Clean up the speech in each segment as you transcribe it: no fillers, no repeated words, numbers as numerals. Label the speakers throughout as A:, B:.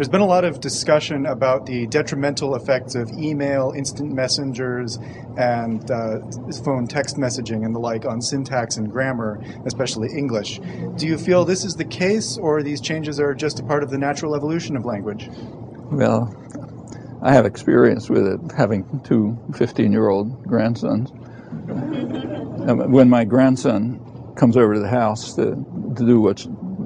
A: There's been a lot of discussion about the detrimental effects of email, instant messengers, and phone text messaging and the like on syntax and grammar, especially English. Do you feel this is the case, or these changes are just a part of the natural evolution of language?
B: Well, I have experience with it, having two 15-year-old grandsons. When my grandson comes over to the house to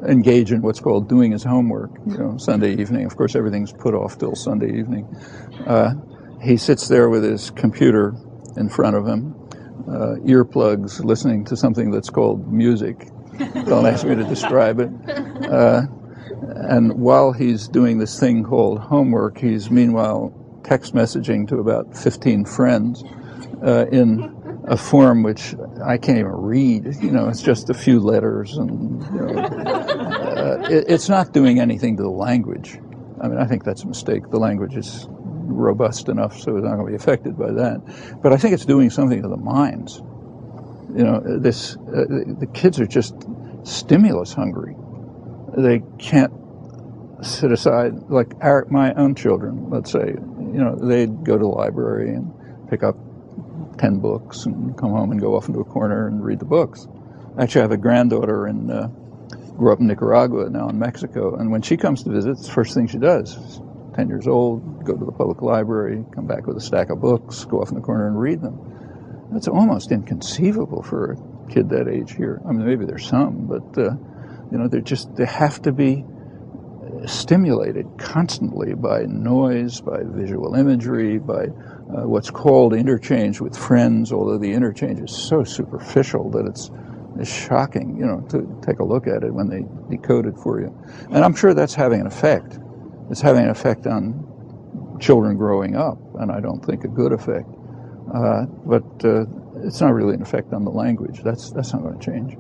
B: engage in what's called doing his homework, Sunday evening. Of course, everything's put off till Sunday evening. He sits there with his computer in front of him, earplugs, listening to something that's called music. Don't ask me to describe it. And while he's doing this thing called homework, he's meanwhile text messaging to about 15 friends in a form which I can't even read. It's just a few letters, and it's not doing anything to the language. I mean, I think that's a mistake. The language is robust enough, so it's not going to be affected by that. But I think it's doing something to the minds. The kids are just stimulus hungry. They can't sit aside, like my own children, let's say, they'd go to the library and pick up 10 books and come home and go off into a corner and read the books. Actually, I have a granddaughter grew up in Nicaragua, now in Mexico, and when she comes to visit, it's the first thing she does. She's 10 years old, go to the public library, come back with a stack of books, go off in the corner and read them. That's almost inconceivable for a kid that age here. I mean, maybe there's some, but they have to be stimulated constantly by noise, by visual imagery, by what's called interchange with friends, although the interchange is so superficial that it's shocking, to take a look at it when they decode it for you. And I'm sure that's having an effect. It's having an effect on children growing up, and I don't think a good effect. But it's not really an effect on the language. That's not going to change.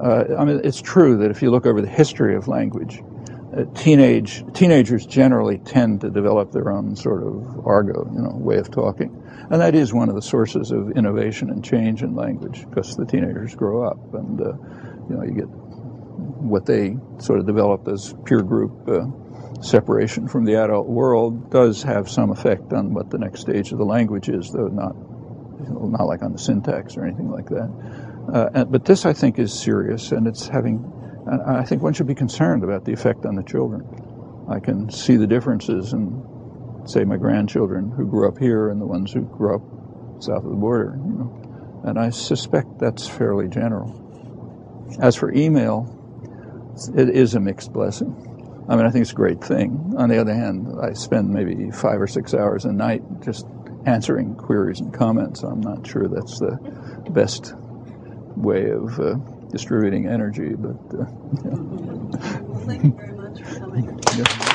B: I mean, it's true that if you look over the history of language, teenagers generally tend to develop their own sort of argot, way of talking. And that is one of the sources of innovation and change in language, because the teenagers grow up and, you get what they sort of develop as peer group separation from the adult world does have some effect on what the next stage of the language is, though not like on the syntax or anything like that. But this, I think, is serious, and I think one should be concerned about the effect on the children. I can see the differences in, say, my grandchildren who grew up here and the ones who grew up south of the border, and I suspect that's fairly general. As for email, it is a mixed blessing. I mean, I think it's a great thing. On the other hand, I spend maybe 5 or 6 hours a night just answering queries and comments. I'm not sure that's the best way of distributing energy, but
C: Well, thank you very much for coming.
B: Yeah.